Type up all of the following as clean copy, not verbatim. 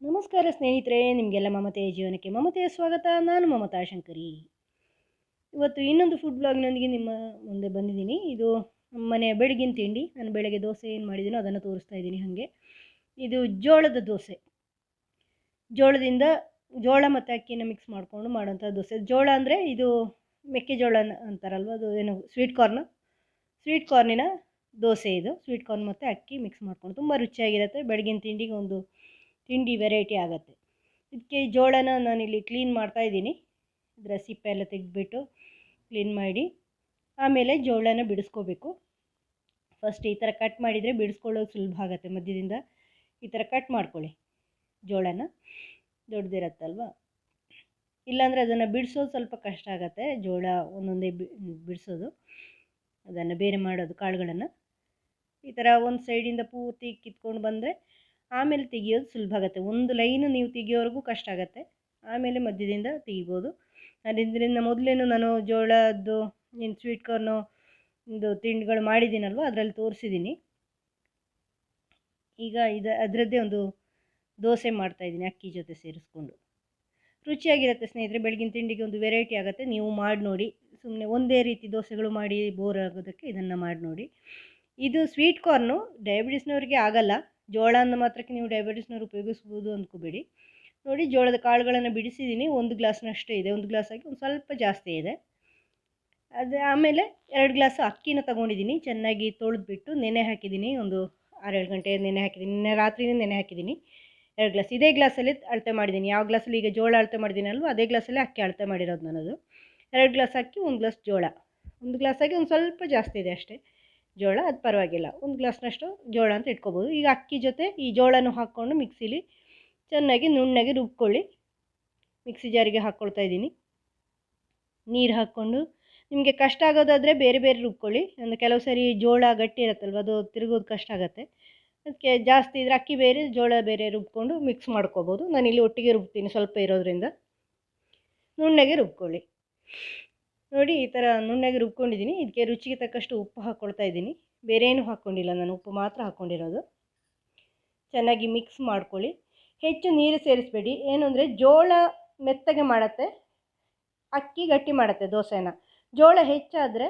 ನಮಸ್ಕಾರ ಸ್ನೇಹಿತರೆ, ನಿಮಗೆಲ್ಲ ಮಮತೆಯ ಜೀವನಕ್ಕೆ ಮಮತೆಯ ಸ್ವಾಗತ. ನಾನು ಮಮತಾ ಶಂಕರಿ. ಇವತ್ತು ಇನ್ನೊಂದು ಫುಡ್ ಬ್ಲಾಗ್ನೊಂದಿಗೆ ನಿಮ್ಮ ಮುಂದೆ ಬಂದಿದ್ದೀನಿ. ಇದು ನಮ್ಮ ಮನೆಯ ಬೆಳಗಿನ ತಿಂಡಿ. ನಾನು ಬೆಳಗ್ಗೆ ದೋಸೆ ಏನು ಮಾಡಿದ್ದೀನೋ ಅದನ್ನು ತೋರಿಸ್ತಾ ಇದ್ದೀನಿ. ಹಾಗೆ ಇದು ಜೋಳದ ದೋಸೆ. ಜೋಳ ಮತ್ತು ಅಕ್ಕಿನ ಮಿಕ್ಸ್ ಮಾಡಿಕೊಂಡು ಮಾಡೋಂಥ ದೋಸೆ. ಜೋಳ ಅಂದರೆ ಇದು ಮೆಕ್ಕೆಜೋಳ ಅಂತಾರಲ್ವ, ಅದು ಏನು ಸ್ವೀಟ್ ಕಾರ್ನಿನ ದೋಸೆ ಇದು. ಸ್ವೀಟ್ ಕಾರ್ನ್ ಮತ್ತು ಅಕ್ಕಿ ಮಿಕ್ಸ್ ಮಾಡ್ಕೊಂಡು ತುಂಬ ರುಚಿಯಾಗಿರುತ್ತೆ. ಬೆಳಗಿನ ತಿಂಡಿಗೆ ಒಂದು ತಿಂಡಿ ವೆರೈಟಿ ಆಗುತ್ತೆ. ಇದಕ್ಕೆ ಜೋಳನ ನಾನಿಲ್ಲಿ ಕ್ಲೀನ್ ಮಾಡ್ತಾಯಿದ್ದೀನಿ. ಇದರ ಸಿಪ್ಪೆ ಎಲ್ಲ ತೆಗೆದುಬಿಟ್ಟು ಕ್ಲೀನ್ ಮಾಡಿ ಆಮೇಲೆ ಜೋಳನ ಬಿಡಿಸ್ಕೋಬೇಕು. ಫಸ್ಟ್ ಈ ಥರ ಕಟ್ ಮಾಡಿದರೆ ಬಿಡಿಸ್ಕೊಳ್ಳೋದು ಸುಲಭ ಆಗುತ್ತೆ. ಮಧ್ಯದಿಂದ ಈ ಥರ ಕಟ್ ಮಾಡ್ಕೊಳ್ಳಿ. ಜೋಳನ ದೊಡ್ಡದಿರತ್ತಲ್ವ, ಇಲ್ಲಾಂದರೆ ಅದನ್ನು ಬಿಡಿಸೋದು ಸ್ವಲ್ಪ ಕಷ್ಟ ಆಗುತ್ತೆ. ಜೋಳ ಒಂದೊಂದೇ ಬಿಡಿಸೋದು, ಅದನ್ನು ಬೇರೆ ಮಾಡೋದು ಕಾಳುಗಳನ್ನು. ಈ ಥರ ಒಂದು ಸೈಡಿಂದ ಪೂರ್ತಿ ಕಿತ್ಕೊಂಡು ಬಂದರೆ ಆಮೇಲೆ ತೆಗಿಯೋದು ಸುಲಭ ಆಗುತ್ತೆ. ಒಂದು ಲೈನು ನೀವು ತೆಗಿಯೋವರೆಗೂ ಕಷ್ಟ ಆಗುತ್ತೆ, ಆಮೇಲೆ ಮಧ್ಯದಿಂದ ತೆಗಿಬೋದು. ಅದರಿಂದ ಮೊದಲೇನು ನಾನು ಜೋಳದ್ದು ಏನು ಸ್ವೀಟ್ ಕಾರ್ನು ಒಂದು ತಿಂಡಿಗಳು ಮಾಡಿದ್ದೀನಲ್ವ, ಅದರಲ್ಲಿ ತೋರಿಸಿದ್ದೀನಿ. ಈಗ ಅದರದ್ದೇ ಒಂದು ದೋಸೆ ಮಾಡ್ತಾಯಿದ್ದೀನಿ, ಅಕ್ಕಿ ಜೊತೆ ಸೇರಿಸ್ಕೊಂಡು. ರುಚಿಯಾಗಿರುತ್ತೆ ಸ್ನೇಹಿತರೆ. ಬೆಳಗಿನ ತಿಂಡಿಗೆ ಒಂದು ವೆರೈಟಿ ಆಗುತ್ತೆ. ನೀವು ಮಾಡಿ ನೋಡಿ. ಸುಮ್ಮನೆ ಒಂದೇ ರೀತಿ ದೋಸೆಗಳು ಮಾಡಿ ಬೋರ್ ಆಗೋದಕ್ಕೆ ಇದನ್ನು ಮಾಡಿ ನೋಡಿ. ಇದು ಸ್ವೀಟ್ ಕಾರ್ನು ಡಯಾಬಿಟಿಸ್ನವ್ರಿಗೆ ಆಗಲ್ಲ. ಜೋಳ ಅಂದ ಮಾತ್ರಕ್ಕೆ ನೀವು ಡಯಾಬಿಟಿಸ್ನವ್ರು ಉಪಯೋಗಿಸ್ಬೋದು ಅಂದ್ಕೋಬೇಡಿ. ನೋಡಿ, ಜೋಳದ ಕಾಳುಗಳನ್ನು ಬಿಡಿಸಿದ್ದೀನಿ. 1 ಗ್ಲಾಸ್ನಷ್ಟು ಇದೆ. 1 ಗ್ಲಾಸ್ ಹಾಕಿ ಒಂದು ಸ್ವಲ್ಪ ಜಾಸ್ತಿ ಇದೆ. ಅದು ಆಮೇಲೆ 2 ಗ್ಲಾಸ್ ಅಕ್ಕಿನ ತೊಗೊಂಡಿದ್ದೀನಿ. ಚೆನ್ನಾಗಿ ತೊಳೆದ್ಬಿಟ್ಟು ನೆನೆ ಹಾಕಿದ್ದೀನಿ. ಒಂದು 6-7 ಗಂಟೆ ನೆನೆ ಹಾಕಿದ್ದೀನಿ. ನಿನ್ನೆ ರಾತ್ರಿನೇ ನೆನೆ ಹಾಕಿದ್ದೀನಿ. 2 ಗ್ಲಾಸ್ ಇದೇ ಗ್ಲಾಸಲ್ಲಿ ಅಳತೆ ಮಾಡಿದ್ದೀನಿ. ಯಾವ ಗ್ಲಾಸಲ್ಲಿ ಈಗ ಜೋಳ ಅಳತೆ ಮಾಡಿದ್ದೀನಲ್ವ ಅದೇ ಗ್ಲಾಸಲ್ಲಿ ಅಕ್ಕಿ ಅಳತೆ ಮಾಡಿರೋದು ನನ್ನದು. 2 ಗ್ಲಾಸ್ ಅಕ್ಕಿ, 1 ಗ್ಲಾಸ್ ಜೋಳ. 1 ಗ್ಲಾಸ್ ಆಗಿ ಒಂದು ಸ್ವಲ್ಪ ಜಾಸ್ತಿ ಇದೆ ಅಷ್ಟೇ ಜೋಳ, ಅದು ಪರವಾಗಿಲ್ಲ. 1 ಗ್ಲಾಸ್ನಷ್ಟು ಜೋಳ ಅಂತ ಇಟ್ಕೋಬೋದು. ಈಗ ಅಕ್ಕಿ ಜೊತೆ ಈ ಜೋಳನೂ ಹಾಕ್ಕೊಂಡು ಮಿಕ್ಸಿಲಿ ಚೆನ್ನಾಗಿ ನುಣ್ಣಗೆ ರುಬ್ಕೊಳ್ಳಿ. ಮಿಕ್ಸಿ ಜಾರಿಗೆ ಹಾಕ್ಕೊಳ್ತಾ ಇದ್ದೀನಿ. ನೀರು ಹಾಕ್ಕೊಂಡು ನಿಮಗೆ ಕಷ್ಟ ಆಗೋದಾದರೆ ಬೇರೆ ಬೇರೆ ರುಬ್ಕೊಳ್ಳಿ. ಅಂದರೆ ಕೆಲವು ಸರಿ ಜೋಳ ಗಟ್ಟಿ ಇರುತ್ತಲ್ವ, ಅದು ತಿರುಗೋದು ಕಷ್ಟ ಆಗುತ್ತೆ. ಅದಕ್ಕೆ ಜಾಸ್ತಿ ಇದ್ರೆ ಅಕ್ಕಿ ಬೇರೆ ಜೋಳ ಬೇರೆ ರುಬ್ಕೊಂಡು ಮಿಕ್ಸ್ ಮಾಡ್ಕೋಬೋದು. ನಾನಿಲ್ಲಿ ಒಟ್ಟಿಗೆ ರುಬ್ತೀನಿ, ಸ್ವಲ್ಪ ಇರೋದ್ರಿಂದ. ನುಣ್ಣಗೆ ರುಬ್ಕೊಳ್ಳಿ. ನೋಡಿ, ಈ ಥರ ನುಣ್ಣಗೆ ರುಬ್ಕೊಂಡಿದ್ದೀನಿ. ಇದಕ್ಕೆ ರುಚಿಗೆ ತಕ್ಕಷ್ಟು ಉಪ್ಪು ಹಾಕ್ಕೊಳ್ತಾ ಇದ್ದೀನಿ. ಬೇರೆ ಏನೂ ಹಾಕ್ಕೊಂಡಿಲ್ಲ ನಾನು, ಉಪ್ಪು ಮಾತ್ರ ಹಾಕ್ಕೊಂಡಿರೋದು. ಚೆನ್ನಾಗಿ ಮಿಕ್ಸ್ ಮಾಡ್ಕೊಳ್ಳಿ. ಹೆಚ್ಚು ನೀರು ಸೇರಿಸಬೇಡಿ. ಏನು ಅಂದರೆ ಜೋಳ ಮೆತ್ತಗೆ ಮಾಡುತ್ತೆ, ಅಕ್ಕಿ ಗಟ್ಟಿ ಮಾಡುತ್ತೆ ದೋಸೆನ. ಜೋಳ ಹೆಚ್ಚಾದರೆ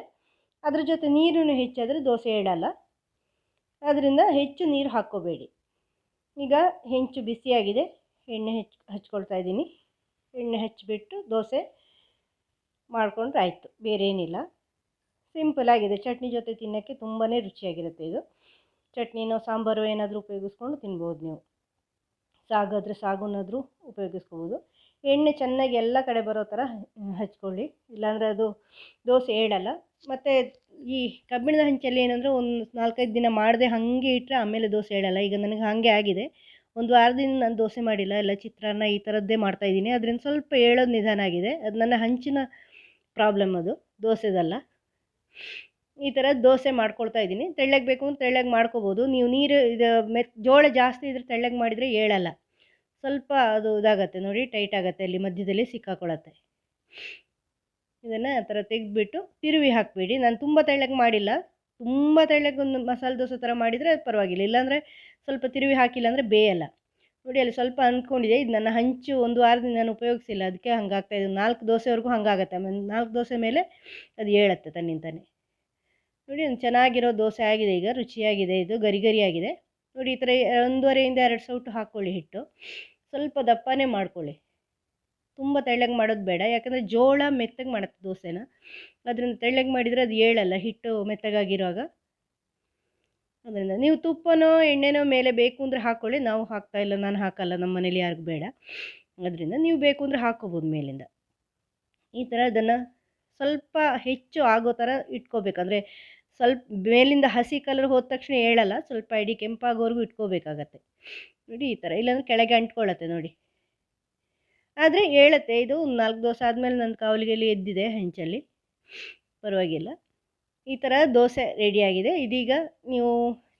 ಅದ್ರ ಜೊತೆ ನೀರು ಹೆಚ್ಚಾದರೆ ದೋಸೆ ಇಡಲ್ಲ. ಅದರಿಂದ ಹೆಚ್ಚು ನೀರು ಹಾಕ್ಕೋಬೇಡಿ. ಈಗ ಹೆಂಚು ಬಿಸಿಯಾಗಿದೆ, ಎಣ್ಣೆ ಹಚ್ಕೊಳ್ತಾ ಇದ್ದೀನಿ. ಎಣ್ಣೆ ಹಚ್ಚಿಬಿಟ್ಟು ದೋಸೆ ಮಾಡಿಕೊಂಡ್ರೆ ಆಯಿತು, ಬೇರೆ ಏನಿಲ್ಲ. ಸಿಂಪಲಾಗಿದೆ. ಚಟ್ನಿ ಜೊತೆ ತಿನ್ನೋಕ್ಕೆ ತುಂಬಾ ರುಚಿಯಾಗಿರುತ್ತೆ ಇದು. ಚಟ್ನಿನೋ ಸಾಂಬಾರು ಏನಾದರೂ ಉಪಯೋಗಿಸ್ಕೊಂಡು ತಿನ್ಬೋದು ನೀವು. ಸಾಗಾದರೆ ಸಾಗುನಾದರೂ ಉಪಯೋಗಿಸ್ಕೋಬೋದು. ಎಣ್ಣೆ ಚೆನ್ನಾಗಿ ಎಲ್ಲ ಕಡೆ ಬರೋ ಥರ ಹಚ್ಕೊಳ್ಳಿ, ಇಲ್ಲಾಂದರೆ ಅದು ದೋಸೆ ಏಳಲ್ಲ. ಮತ್ತು ಈ ಕಬ್ಬಿಣದ ಹಂಚಲ್ಲಿ ಏನಂದರೆ ಒಂದು 4-5 ದಿನ ಮಾಡದೆ ಹಾಗೆ ಇಟ್ಟರೆ ಆಮೇಲೆ ದೋಸೆ ಏಳಲ್ಲ. ಈಗ ನನಗೆ ಹಾಗೆ ಆಗಿದೆ. ಒಂದು ವಾರದಿಂದ ನಾನು ದೋಸೆ ಮಾಡಿಲ್ಲ, ಎಲ್ಲ ಚಿತ್ರಾನ್ನ ಈ ಥರದ್ದೇ ಮಾಡ್ತಾಯಿದ್ದೀನಿ. ಅದರಿಂದ ಸ್ವಲ್ಪ ಏಳೋದು ನಿಧಾನ ಆಗಿದೆ. ಅದು ನನ್ನ ಹಂಚಿನ ಪ್ರಾಬ್ಲಮ್, ಅದು ದೋಸೆದಲ್ಲ. ಈ ಥರ ದೋಸೆ ಮಾಡ್ಕೊಳ್ತಾ ಇದ್ದೀನಿ. ತೆಳ್ಳಗೆ ಬೇಕು ಅಂತ ತೆಳ್ಳಗೆ ಮಾಡ್ಕೋಬೋದು ನೀವು. ನೀರು ಇದು ಜೋಳ ಜಾಸ್ತಿ ಇದ್ರೆ ತೆಳ್ಳಗೆ ಮಾಡಿದರೆ ಏಳಲ್ಲ. ಸ್ವಲ್ಪ ಅದು ಇದಾಗತ್ತೆ ನೋಡಿ, ಟೈಟ್ ಆಗುತ್ತೆ, ಅಲ್ಲಿ ಮಧ್ಯದಲ್ಲಿ ಸಿಕ್ಕಾಕೊಳ್ಳುತ್ತೆ. ಇದನ್ನು ಆ ಥರ ತೆಗೆದುಬಿಟ್ಟು ತಿರುವಿ ಹಾಕಬೇಡಿ. ನಾನು ತುಂಬ ತೆಳ್ಳಗೆ ಮಾಡಿಲ್ಲ. ತುಂಬ ತೆಳ್ಳಗೆ ಒಂದು ಮಸಾಲೆ ದೋಸೆ ಥರ ಮಾಡಿದರೆ ಪರವಾಗಿಲ್ಲ, ಇಲ್ಲಾಂದರೆ ಸ್ವಲ್ಪ ತಿರುವಿ ಹಾಕಿಲ್ಲ ಅಂದರೆ ಬೇಯಲ್ಲ. ನೋಡಿ, ಅಲ್ಲಿ ಸ್ವಲ್ಪ ಅಂದ್ಕೊಂಡಿದೆ. ಇದು ನನ್ನ ಹಂಚು. ಒಂದು ವಾರದಿಂದ ನಾನು ಉಪಯೋಗಿಸಿಲ್ಲ, ಅದಕ್ಕೆ ಹಂಗಾಗ್ತಾಯಿದೆ. 4 ದೋಸೆವರೆಗೂ ಹಂಗಾಗತ್ತೆ. ಆಮೇಲೆ 4 ದೋಸೆ ಮೇಲೆ ಅದು ಏಳುತ್ತೆ ತನ್ನಿಂತಾನೆ. ನೋಡಿ, ಒಂದು ಚೆನ್ನಾಗಿರೋ ದೋಸೆ ಆಗಿದೆ. ಈಗ ರುಚಿಯಾಗಿದೆ. ಇದು ಗರಿ ಗರಿಯಾಗಿದೆ. ನೋಡಿ, ಈ ಥರ 1.5 2 ಸೌಟು ಹಾಕ್ಕೊಳ್ಳಿ ಹಿಟ್ಟು. ಸ್ವಲ್ಪ ದಪ್ಪನೇ ಮಾಡ್ಕೊಳ್ಳಿ, ತುಂಬ ತೆಳ್ಳಗೆ ಮಾಡೋದು ಬೇಡ. ಯಾಕಂದರೆ ಜೋಳ ಮೆತ್ತಗೆ ಮಾಡುತ್ತೆ ದೋಸೆನ. ಅದರಿಂದ ತೆಳ್ಳಗೆ ಮಾಡಿದರೆ ಅದು ಏಳಲ್ಲ ಹಿಟ್ಟು ಮೆತ್ತಗಾಗಿರುವಾಗ. ಅದರಿಂದ ನೀವು ತುಪ್ಪನೋ ಎಣ್ಣೆನೋ ಮೇಲೆ ಬೇಕು ಅಂದರೆ ಹಾಕ್ಕೊಳ್ಳಿ. ನಾವು ಹಾಕ್ತಾಯಿಲ್ಲ, ನಾನು ಹಾಕಲ್ಲ, ನಮ್ಮ ಮನೇಲಿ ಯಾರಿಗೂ ಬೇಡ. ಅದರಿಂದ ನೀವು ಬೇಕು ಅಂದರೆ ಹಾಕ್ಕೋಬೋದು ಮೇಲಿಂದ. ಈ ಥರ ಅದನ್ನು ಸ್ವಲ್ಪ ಹೆಚ್ಚು ಆಗೋ ಥರ ಇಟ್ಕೋಬೇಕಂದ್ರೆ ಸ್ವಲ್ಪ ಮೇಲಿಂದ ಹಸಿ ಕಲರ್ ಹೋದ ತಕ್ಷಣ ಏಳಲ್ಲ, ಸ್ವಲ್ಪ ಇಡೀ ಕೆಂಪಾಗೋವರೆಗೂ ಇಟ್ಕೋಬೇಕಾಗತ್ತೆ. ನೋಡಿ, ಈ ಥರ, ಇಲ್ಲಾಂದರೆ ಕೆಳಗೆ ಅಂಟ್ಕೊಳ್ಳುತ್ತೆ ನೋಡಿ. ಆದರೆ ಏಳುತ್ತೆ. ಇದು 4 ದೋಸೆ ಆದಮೇಲೆ ನನ್ನ ಕಾವಲಿಗೆಲ್ಲಿ ಎದ್ದಿದೆ ಹೆಂಚಲ್ಲಿ, ಪರವಾಗಿಲ್ಲ. ಈ ಥರ ದೋಸೆ ರೆಡಿಯಾಗಿದೆ. ಇದೀಗ ನೀವು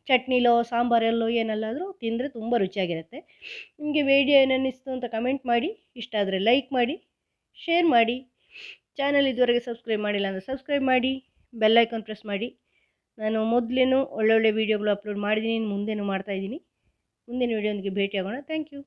ಚಟ್ನಿಲೋ ಸಾಂಬಾರಲ್ಲೋ ಏನಲ್ಲಾದರೂ ತಿಂದರೆ ತುಂಬ ರುಚಿಯಾಗಿರುತ್ತೆ. ನಿಮಗೆ ವಿಡಿಯೋ ಏನನ್ನಿಸ್ತು ಅಂತ ಕಮೆಂಟ್ ಮಾಡಿ. ಇಷ್ಟ ಆದರೆ ಲೈಕ್ ಮಾಡಿ, ಶೇರ್ ಮಾಡಿ. ಚಾನಲ್ ಇದುವರೆಗೆ ಸಬ್ಸ್ಕ್ರೈಬ್ ಮಾಡಿಲ್ಲ ಅಂದರೆ ಸಬ್ಸ್ಕ್ರೈಬ್ ಮಾಡಿ, ಬೆಲ್ ಐಕಾನ್ ಪ್ರೆಸ್ ಮಾಡಿ. ನಾನು ಮೊದಲೇನು ಒಳ್ಳೊಳ್ಳೆ ವೀಡಿಯೋಗಳು ಅಪ್ಲೋಡ್ ಮಾಡಿದ್ದೀನಿ, ಮುಂದೇನೂ ಮಾಡ್ತಾಯಿದ್ದೀನಿ. ಮುಂದಿನ ವೀಡಿಯೋದೊಂದಿಗೆ ಭೇಟಿಯಾಗೋಣ. Thank you.